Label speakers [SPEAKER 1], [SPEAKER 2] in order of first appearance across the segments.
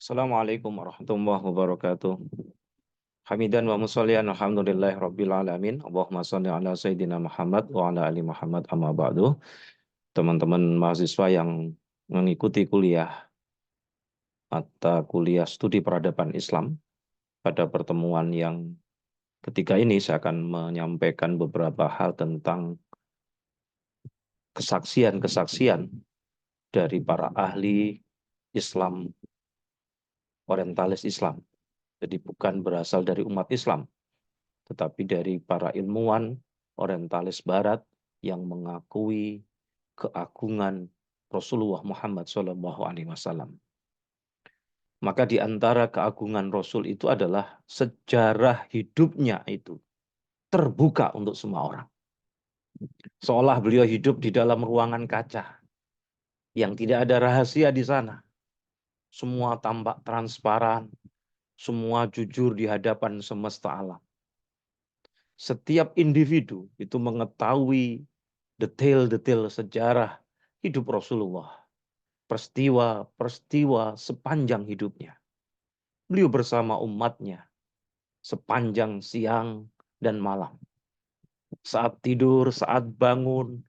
[SPEAKER 1] Assalamualaikum warahmatullahi wabarakatuh. Hamidan wa musallian alhamdulillahi rabbil alamin. Allahumma shalli ala sayyidina Muhammad wa ala ali Muhammad amma ba'du. Teman-teman mahasiswa yang mengikuti kuliah mata kuliah studi peradaban Islam, pada pertemuan yang ketiga ini saya akan menyampaikan beberapa hal tentang kesaksian-kesaksian dari para ahli Islam, orientalis Islam. Jadi bukan berasal dari umat Islam, tetapi dari para ilmuwan orientalis barat yang mengakui keagungan Rasulullah Muhammad SAW. Maka di antara keagungan Rasul itu adalah sejarah hidupnya itu terbuka untuk semua orang. Seolah beliau hidup di dalam ruangan kaca yang tidak ada rahasia di sana. Semua tampak transparan, semua jujur di hadapan semesta alam. Setiap individu itu mengetahui detail-detail sejarah hidup Rasulullah. Peristiwa-peristiwa sepanjang hidupnya. Beliau bersama umatnya sepanjang siang dan malam. Saat tidur, saat bangun,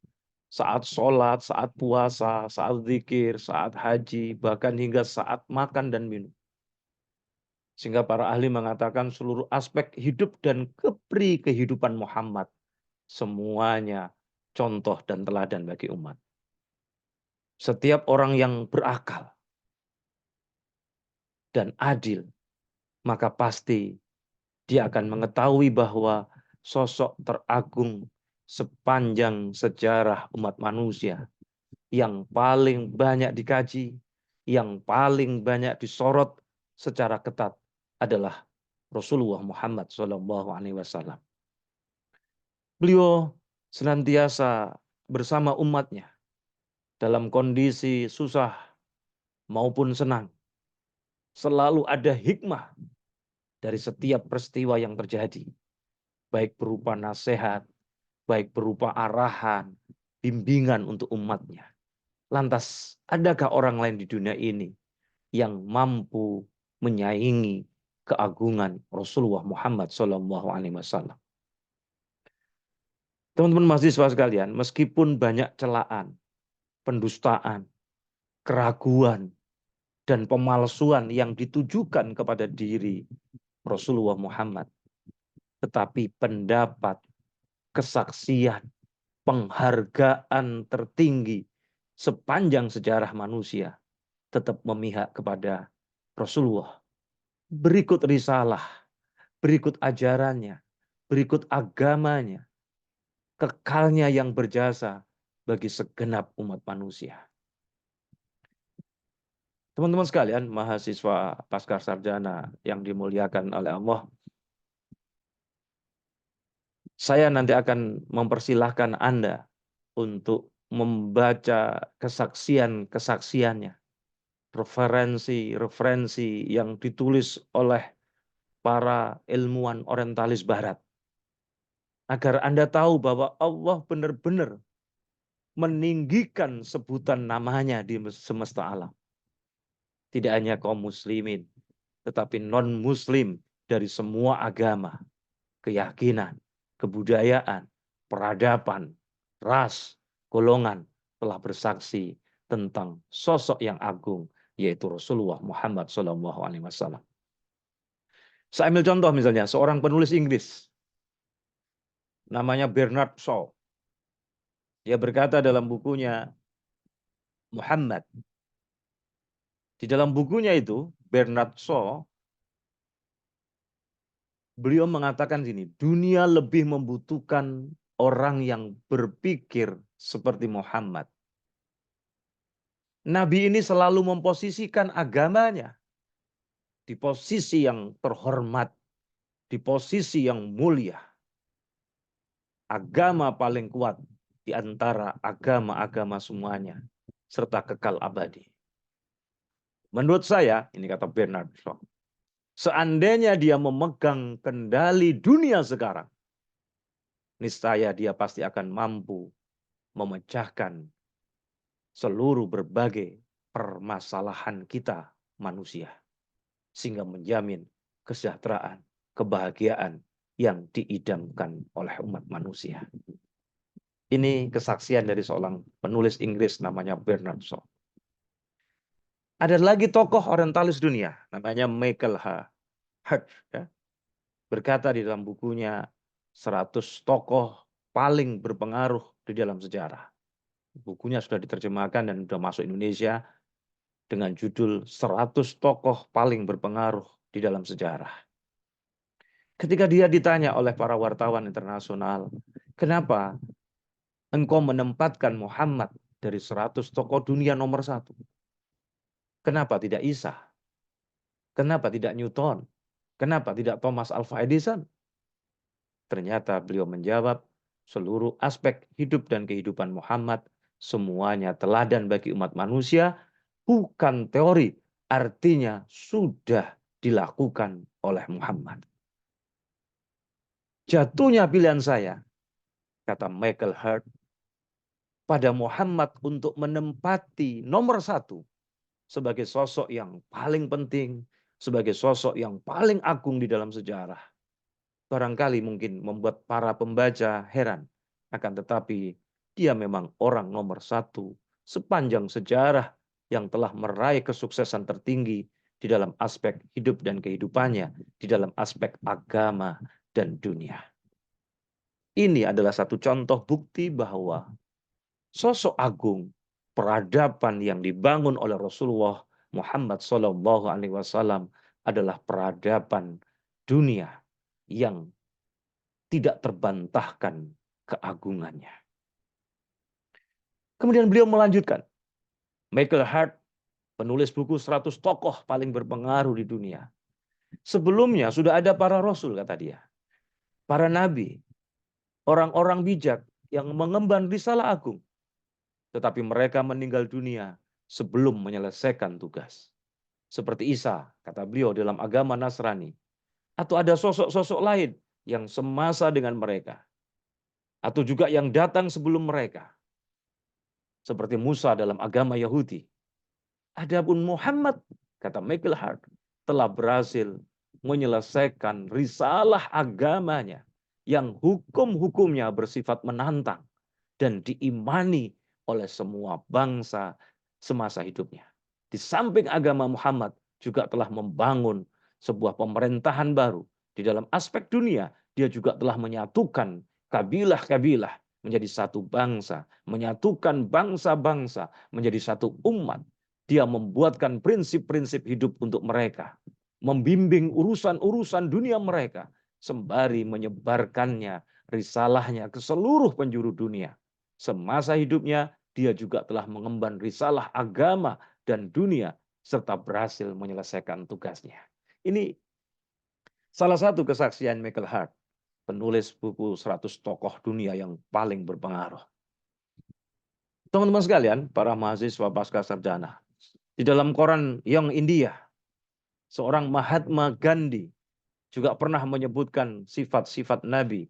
[SPEAKER 1] saat sholat, saat puasa, saat zikir, saat haji, bahkan hingga saat makan dan minum. Sehingga para ahli mengatakan seluruh aspek hidup dan kepri kehidupan Muhammad semuanya contoh dan teladan bagi umat. Setiap orang yang berakal dan adil, maka pasti dia akan mengetahui bahwa sosok teragung sepanjang sejarah umat manusia yang paling banyak dikaji, yang paling banyak disorot secara ketat adalah Rasulullah Muhammad SAW. Beliau senantiasa bersama umatnya dalam kondisi susah maupun senang. Selalu ada hikmah dari setiap peristiwa yang terjadi. Baik berupa nasihat, baik berupa arahan, bimbingan untuk umatnya. Lantas, adakah orang lain di dunia ini yang mampu menyaingi keagungan Rasulullah Muhammad SAW? Teman-teman mahasiswa sekalian, meskipun banyak celaan, pendustaan, keraguan, dan pemalsuan yang ditujukan kepada diri Rasulullah Muhammad, tetapi pendapat, kesaksian, penghargaan tertinggi sepanjang sejarah manusia tetap memihak kepada Rasulullah. Berikut risalah, berikut ajarannya, berikut agamanya, kekalnya yang berjasa bagi segenap umat manusia. Teman-teman sekalian, mahasiswa pasca sarjana yang dimuliakan oleh Allah, saya nanti akan mempersilahkan Anda untuk membaca kesaksian-kesaksiannya, referensi-referensi yang ditulis oleh para ilmuwan orientalis barat. Agar Anda tahu bahwa Allah benar-benar meninggikan sebutan namanya di semesta alam. Tidak hanya kaum muslimin, tetapi non-muslim dari semua agama, keyakinan, kebudayaan, peradaban, ras, golongan telah bersaksi tentang sosok yang agung, yaitu Rasulullah Muhammad SAW. Saya ambil contoh misalnya, seorang penulis Inggris, namanya Bernard Shaw. Dia berkata dalam bukunya Muhammad. Di dalam bukunya itu, Bernard Shaw, beliau mengatakan gini, dunia lebih membutuhkan orang yang berpikir seperti Muhammad. Nabi ini selalu memposisikan agamanya di posisi yang terhormat, di posisi yang mulia. Agama paling kuat di antara agama-agama semuanya, serta kekal abadi. Menurut saya, ini kata Bernard Shaw, seandainya dia memegang kendali dunia sekarang, niscaya dia pasti akan mampu memecahkan seluruh berbagai permasalahan kita manusia. sehingga menjamin kesejahteraan, kebahagiaan yang diidamkan oleh umat manusia. Ini kesaksian dari seorang penulis Inggris namanya Bernard Shaw. Ada lagi tokoh orientalis dunia namanya Michael Hart, ya, berkata di dalam bukunya 100 tokoh paling berpengaruh di dalam sejarah. Bukunya sudah diterjemahkan dan sudah masuk Indonesia dengan judul 100 tokoh paling berpengaruh di dalam sejarah. Ketika dia ditanya oleh para wartawan internasional, kenapa engkau menempatkan Muhammad dari 100 tokoh dunia nomor 1? Kenapa tidak Isa? Kenapa tidak Newton? Kenapa tidak Thomas Alva Edison? Ternyata beliau menjawab, seluruh aspek hidup dan kehidupan Muhammad semuanya teladan bagi umat manusia, bukan teori, artinya sudah dilakukan oleh Muhammad. Jatuhnya pilihan saya, kata Michael Hart, pada Muhammad untuk menempati nomor 1 sebagai sosok yang paling penting, sebagai sosok yang paling agung di dalam sejarah. Barangkali mungkin membuat para pembaca heran, akan tetapi dia memang orang nomor 1 sepanjang sejarah yang telah meraih kesuksesan tertinggi di dalam aspek hidup dan kehidupannya, di dalam aspek agama dan dunia. Ini adalah satu contoh bukti bahwa sosok agung, peradaban yang dibangun oleh Rasulullah Muhammad SAW adalah peradaban dunia yang tidak terbantahkan keagungannya. Kemudian beliau melanjutkan, Michael Hart, penulis buku 100 tokoh paling berpengaruh di dunia. Sebelumnya sudah ada para rasul, kata dia. Para nabi, orang-orang bijak yang mengemban risalah agung. Tetapi mereka meninggal dunia sebelum menyelesaikan tugas. Seperti Isa, kata beliau dalam agama Nasrani. Atau ada sosok-sosok lain yang semasa dengan mereka. Atau juga yang datang sebelum mereka. Seperti Musa dalam agama Yahudi. Adapun Muhammad, kata Michael Hart, telah berhasil menyelesaikan risalah agamanya yang hukum-hukumnya bersifat menantang dan diimani oleh semua bangsa semasa hidupnya. Di samping agama Muhammad juga telah membangun sebuah pemerintahan baru. Di dalam aspek dunia, dia juga telah menyatukan kabilah-kabilah menjadi satu bangsa, menyatukan bangsa-bangsa menjadi satu umat. Dia membuatkan prinsip-prinsip hidup untuk mereka, membimbing urusan-urusan dunia mereka, sembari menyebarkannya, risalahnya ke seluruh penjuru dunia. Semasa hidupnya, dia juga telah mengemban risalah agama dan dunia, serta berhasil menyelesaikan tugasnya. Ini salah satu kesaksian Michael Hart, penulis buku 100 tokoh dunia yang paling berpengaruh. Teman-teman sekalian, para mahasiswa pasca sarjana, di dalam koran Young India, seorang Mahatma Gandhi juga pernah menyebutkan sifat-sifat Nabi.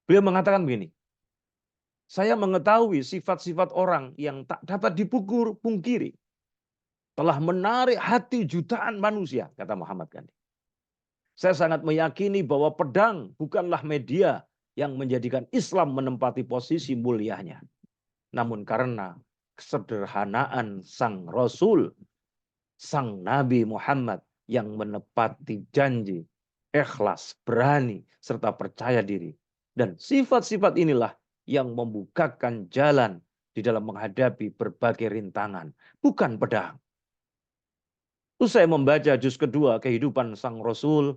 [SPEAKER 1] Beliau mengatakan begini, saya mengetahui sifat-sifat orang yang tak dapat dipungkiri. Telah menarik hati jutaan manusia, kata Muhammad Gandhi. Saya sangat meyakini bahwa pedang bukanlah media yang menjadikan Islam menempati posisi mulianya. Namun karena kesederhanaan sang Rasul, sang Nabi Muhammad yang menepati janji, ikhlas, berani, serta percaya diri. Dan sifat-sifat inilah yang membukakan jalan di dalam menghadapi berbagai rintangan, bukan pedang. Usai membaca juz kedua kehidupan sang Rasul,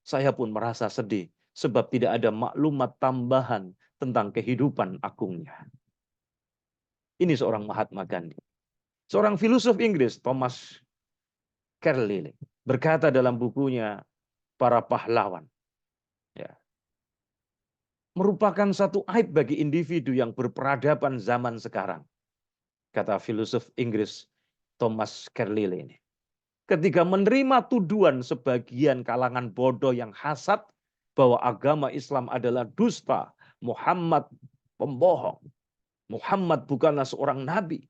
[SPEAKER 1] saya pun merasa sedih sebab tidak ada maklumat tambahan tentang kehidupan agungnya. Ini seorang Mahatma Gandhi. Seorang filosof Inggris, Thomas Carlyle, berkata dalam bukunya Para Pahlawan, ya, merupakan satu aib bagi individu yang berperadaban zaman sekarang, kata filosof Inggris Thomas Carlyle ini. Ketika menerima tuduhan sebagian kalangan bodoh yang hasad bahwa agama Islam adalah dusta, Muhammad pembohong, Muhammad bukanlah seorang nabi.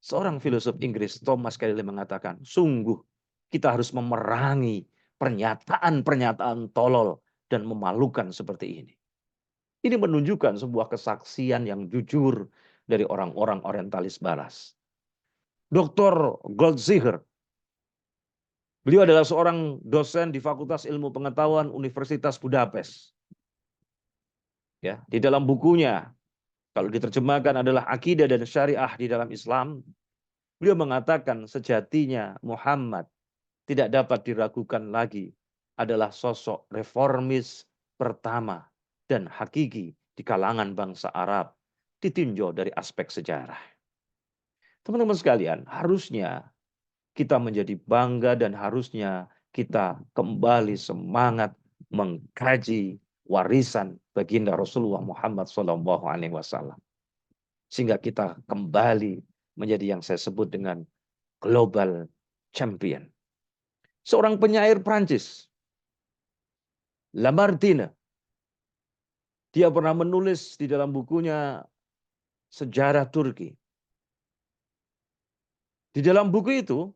[SPEAKER 1] Seorang filosof Inggris, Thomas Carlyle, mengatakan, sungguh kita harus memerangi pernyataan-pernyataan tolol dan memalukan seperti ini. Ini menunjukkan sebuah kesaksian yang jujur dari orang-orang orientalis baras. Dr. Goldziher, beliau adalah seorang dosen di Fakultas Ilmu Pengetahuan Universitas Budapest. Ya, di dalam bukunya, kalau diterjemahkan adalah Akidah dan Syariah di dalam Islam, beliau mengatakan sejatinya Muhammad tidak dapat diragukan lagi adalah sosok reformis pertama dan hakiki di kalangan bangsa Arab, ditinjau dari aspek sejarah. Teman-teman sekalian, harusnya kita menjadi bangga dan harusnya kita kembali semangat mengkaji warisan baginda Rasulullah Muhammad SAW. Sehingga kita kembali menjadi yang saya sebut dengan global champion. Seorang penyair Prancis, Lamartine, dia pernah menulis di dalam bukunya Sejarah Turki. Di dalam buku itu,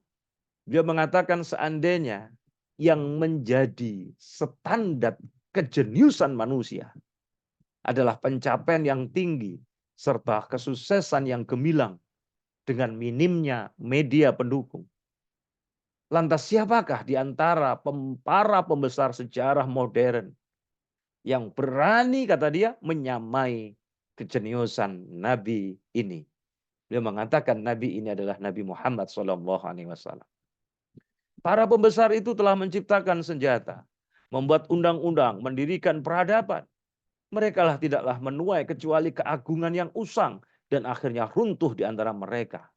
[SPEAKER 1] dia mengatakan seandainya yang menjadi standar kejeniusan manusia adalah pencapaian yang tinggi serta kesuksesan yang gemilang dengan minimnya media pendukung. Lantas siapakah di antara para pembesar sejarah modern yang berani, kata dia, menyamai kejeniusan Nabi ini? Dia mengatakan Nabi ini adalah Nabi Muhammad SAW. Para pembesar itu telah menciptakan senjata, membuat undang-undang, mendirikan peradaban. Mereka lah tidaklah menuai kecuali keagungan yang usang dan akhirnya runtuh di antara mereka.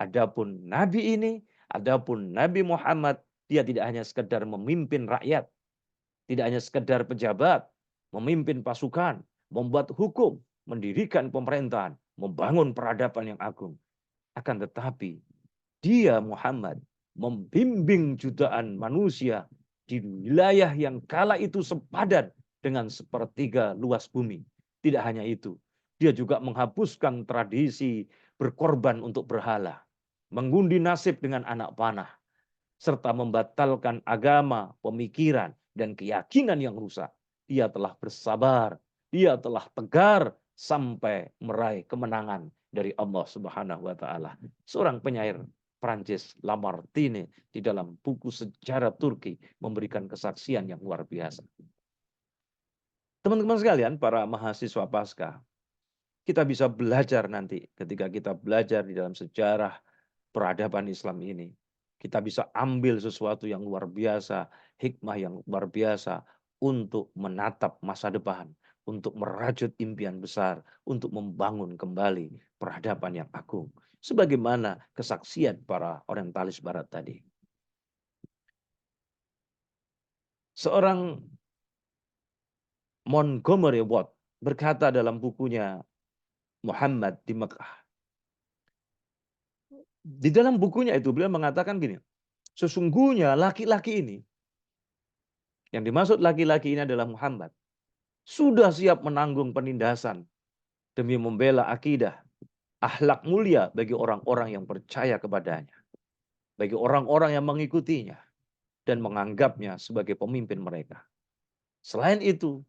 [SPEAKER 1] Adapun Nabi ini, adapun Nabi Muhammad, dia tidak hanya sekedar memimpin rakyat, tidak hanya sekedar pejabat, memimpin pasukan, membuat hukum, mendirikan pemerintahan, membangun peradaban yang agung. Akan tetapi, dia Muhammad membimbing jutaan manusia di wilayah yang kala itu sepadan dengan sepertiga luas bumi. Tidak hanya itu, dia juga menghapuskan tradisi berkorban untuk berhala, mengundi nasib dengan anak panah, serta membatalkan agama, pemikiran, dan keyakinan yang rusak. Dia telah bersabar, dia telah tegar sampai meraih kemenangan dari Allah Subhanahu wa taala. Seorang penyair Prancis, Lamartine, di dalam buku Sejarah Turki memberikan kesaksian yang luar biasa. Teman-teman sekalian, para mahasiswa Paskah, kita bisa belajar nanti ketika kita belajar di dalam sejarah peradaban Islam ini. Kita bisa ambil sesuatu yang luar biasa, hikmah yang luar biasa untuk menatap masa depan, untuk merajut impian besar, untuk membangun kembali peradaban yang agung. Sebagaimana kesaksian para orientalis barat tadi. Seorang Montgomery Watt berkata dalam bukunya Muhammad di Mekah. Di dalam bukunya itu beliau mengatakan gini, sesungguhnya laki-laki ini, yang dimaksud laki-laki ini adalah Muhammad, sudah siap menanggung penindasan demi membela akidah, akhlak mulia bagi orang-orang yang percaya kepadanya, bagi orang-orang yang mengikutinya dan menganggapnya sebagai pemimpin mereka. Selain itu,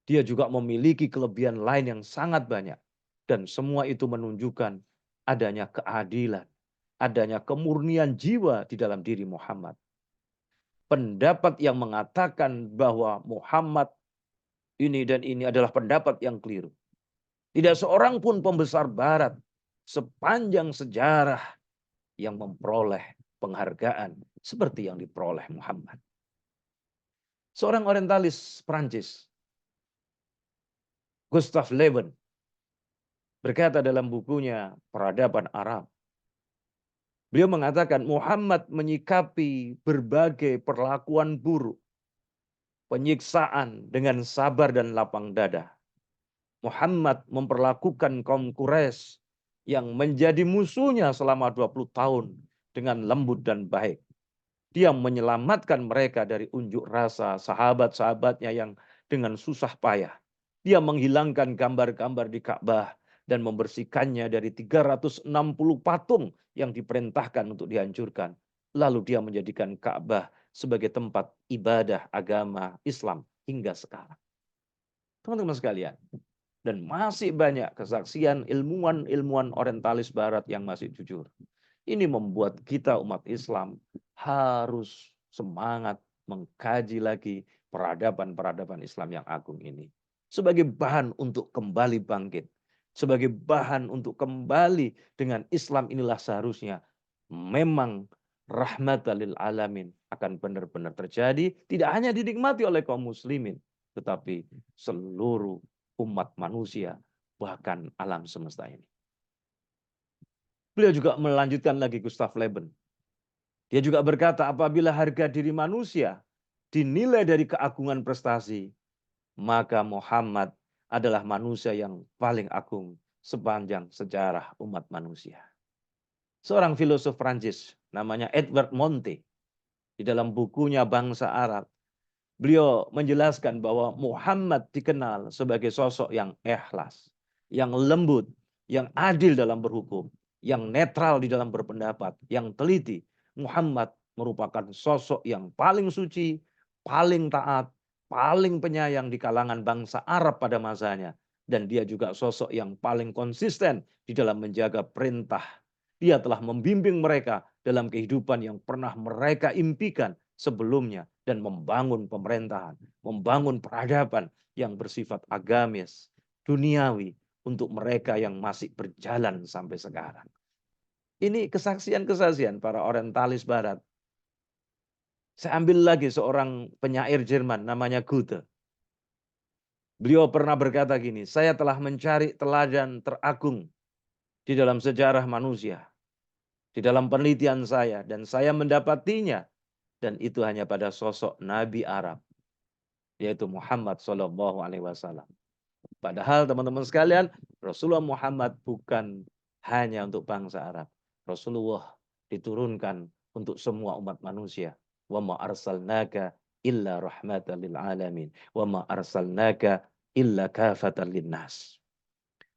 [SPEAKER 1] dia juga memiliki kelebihan lain yang sangat banyak, dan semua itu menunjukkan adanya keadilan, adanya kemurnian jiwa di dalam diri Muhammad. Pendapat yang mengatakan bahwa Muhammad ini dan ini adalah pendapat yang keliru. Tidak seorang pun pembesar barat sepanjang sejarah yang memperoleh penghargaan seperti yang diperoleh Muhammad. Seorang orientalis Prancis, Gustave Le Bon, berkata dalam bukunya Peradaban Arab, beliau mengatakan Muhammad menyikapi berbagai perlakuan buruk, penyiksaan dengan sabar dan lapang dada. Muhammad memperlakukan kaum Quraisy yang menjadi musuhnya selama 20 tahun dengan lembut dan baik. Dia menyelamatkan mereka dari unjuk rasa sahabat-sahabatnya yang dengan susah payah. Dia menghilangkan gambar-gambar di Ka'bah dan membersihkannya dari 360 patung yang diperintahkan untuk dihancurkan. Lalu dia menjadikan Ka'bah sebagai tempat ibadah agama Islam hingga sekarang. Teman-teman sekalian, dan masih banyak kesaksian ilmuwan-ilmuwan orientalis barat yang masih jujur. Ini membuat kita umat Islam harus semangat mengkaji lagi peradaban-peradaban Islam yang agung ini. Sebagai bahan untuk kembali bangkit. Sebagai bahan untuk kembali dengan Islam inilah seharusnya memang rahmatan lil alamin akan benar-benar terjadi. Tidak hanya dinikmati oleh kaum muslimin. Tetapi seluruh umat manusia bahkan alam semesta ini. Beliau juga melanjutkan lagi Gustav Le Bon. Dia juga berkata, apabila harga diri manusia dinilai dari keagungan prestasi, maka Muhammad adalah manusia yang paling agung sepanjang sejarah umat manusia. Seorang filosof Prancis namanya Edward Monte, di dalam bukunya Bangsa Arab, beliau menjelaskan bahwa Muhammad dikenal sebagai sosok yang ikhlas, yang lembut, yang adil dalam berhukum, yang netral di dalam berpendapat, yang teliti. Muhammad merupakan sosok yang paling suci, paling taat, paling penyayang di kalangan bangsa Arab pada masanya. Dan dia juga sosok yang paling konsisten di dalam menjaga perintah. Dia telah membimbing mereka dalam kehidupan yang pernah mereka impikan sebelumnya dan membangun pemerintahan, membangun peradaban yang bersifat agamis, duniawi untuk mereka yang masih berjalan sampai sekarang. Ini kesaksian-kesaksian para orientalis barat. Saya ambil lagi seorang penyair Jerman namanya Goethe. Beliau pernah berkata gini, saya telah mencari teladan teragung di dalam sejarah manusia, di dalam penelitian saya, dan saya mendapatinya. Dan itu hanya pada sosok Nabi Arab, yaitu Muhammad SAW. Padahal teman-teman sekalian, Rasulullah Muhammad bukan hanya untuk bangsa Arab. Rasulullah diturunkan untuk semua umat manusia. Wa ma arsalnaka illa rahmatan lil alamin. Wa ma arsalnaka illa kafatan linnas.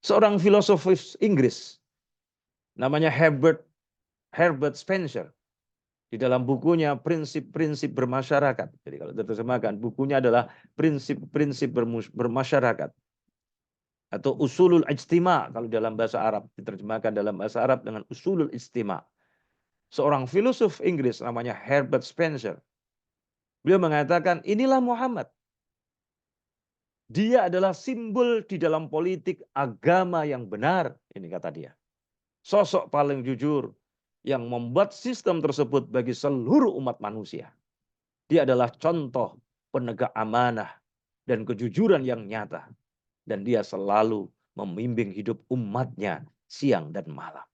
[SPEAKER 1] Seorang filosof Inggris namanya Herbert Spencer, di dalam bukunya Prinsip-Prinsip Bermasyarakat. Jadi kalau diterjemahkan, bukunya adalah Prinsip-Prinsip Bermasyarakat. Atau Usulul Ijtima kalau dalam bahasa Arab. Diterjemahkan dalam bahasa Arab dengan Usulul Ijtima. Seorang filosof Inggris namanya Herbert Spencer. Beliau mengatakan, inilah Muhammad. Dia adalah simbol di dalam politik agama yang benar. Ini kata dia. Sosok paling jujur yang membuat sistem tersebut bagi seluruh umat manusia. Dia adalah contoh penegak amanah dan kejujuran yang nyata. Dan dia selalu membimbing hidup umatnya siang dan malam.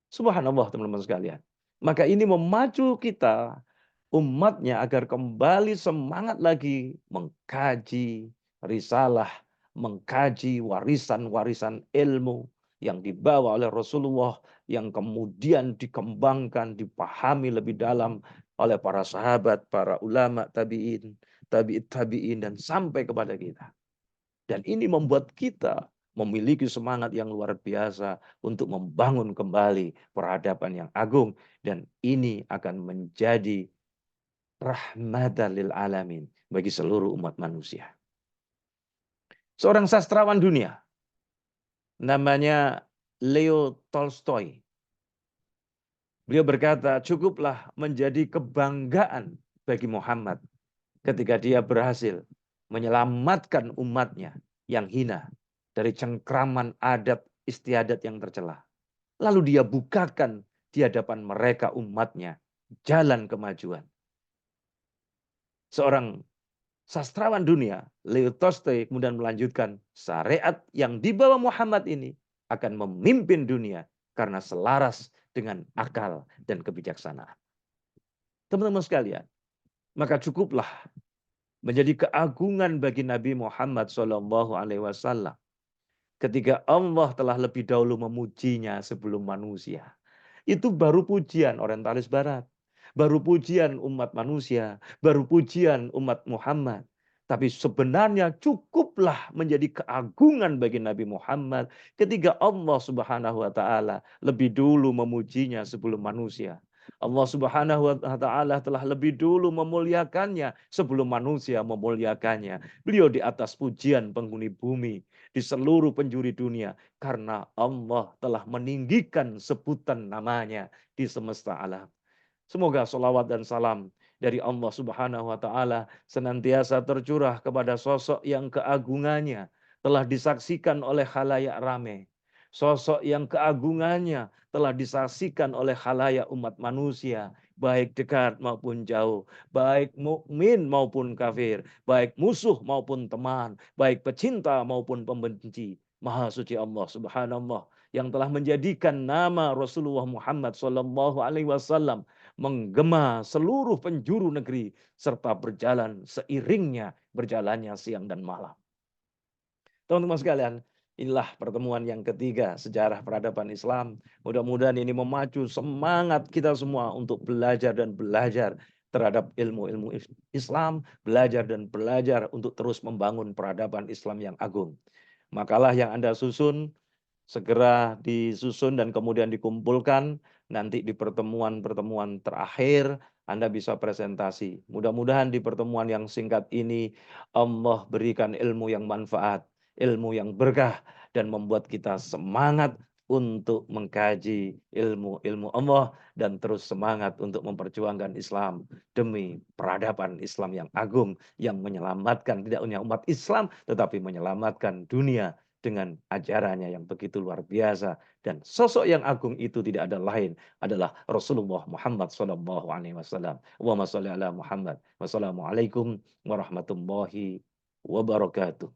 [SPEAKER 1] Subhanallah teman-teman sekalian. Maka ini memacu kita umatnya agar kembali semangat lagi mengkaji risalah, mengkaji warisan-warisan ilmu yang dibawa oleh Rasulullah, yang kemudian dikembangkan, dipahami lebih dalam oleh para sahabat, para ulama tabi'in, tabi'in, dan sampai kepada kita. Dan ini membuat kita memiliki semangat yang luar biasa untuk membangun kembali peradaban yang agung. Dan ini akan menjadi rahmatan lil alamin bagi seluruh umat manusia. Seorang sastrawan dunia namanya Leo Tolstoy. Beliau berkata, cukuplah menjadi kebanggaan bagi Muhammad ketika dia berhasil menyelamatkan umatnya yang hina dari cengkraman adat istiadat yang tercela. Lalu dia bukakan di hadapan mereka umatnya jalan kemajuan. Seorang sastrawan dunia, Leo Tolstoy, kemudian melanjutkan, syariat yang dibawa Muhammad ini akan memimpin dunia karena selaras dengan akal dan kebijaksanaan. Teman-teman sekalian, maka cukuplah menjadi keagungan bagi Nabi Muhammad SAW ketika Allah telah lebih dahulu memujinya sebelum manusia. Itu baru pujian orientalis barat. Baru pujian umat manusia. Baru pujian umat Muhammad. Tapi sebenarnya cukuplah menjadi keagungan bagi Nabi Muhammad ketika Allah Subhanahu wa taala lebih dulu memujinya sebelum manusia. Allah Subhanahu wa taala telah lebih dulu memuliakannya sebelum manusia memuliakannya. Beliau di atas pujian penghuni bumi, di seluruh penjuru dunia karena Allah telah meninggikan sebutan namanya di semesta alam. Semoga salawat dan salam dari Allah Subhanahu wa taala senantiasa tercurah kepada sosok yang keagungannya telah disaksikan oleh khalayak ramai. Sosok yang keagungannya telah disaksikan oleh khalayak umat manusia, baik dekat maupun jauh, baik mukmin maupun kafir, baik musuh maupun teman, baik pecinta maupun pembenci. Maha suci Allah Subhanallah yang telah menjadikan nama Rasulullah Muhammad sallallahu alaihi wasallam menggema seluruh penjuru negeri serta berjalan seiringnya berjalannya siang dan malam. Teman-teman sekalian, inilah pertemuan yang ketiga sejarah peradaban Islam. Mudah-mudahan ini memacu semangat kita semua untuk belajar dan belajar terhadap ilmu-ilmu Islam, belajar dan belajar untuk terus membangun peradaban Islam yang agung. Makalah yang Anda susun segera disusun dan kemudian dikumpulkan. Nanti di pertemuan-pertemuan terakhir Anda bisa presentasi. Mudah-mudahan di pertemuan yang singkat ini Allah berikan ilmu yang manfaat, ilmu yang berkah, dan membuat kita semangat untuk mengkaji ilmu-ilmu Allah dan terus semangat untuk memperjuangkan Islam demi peradaban Islam yang agung yang menyelamatkan tidak hanya umat Islam tetapi menyelamatkan dunia dengan ajarannya yang begitu luar biasa. Dan sosok yang agung itu tidak ada lain adalah Rasulullah Muhammad sallallahu alaihi wasallam. Allahumma shalli ala Muhammad. Wassalamualaikum warahmatullahi wabarakatuh.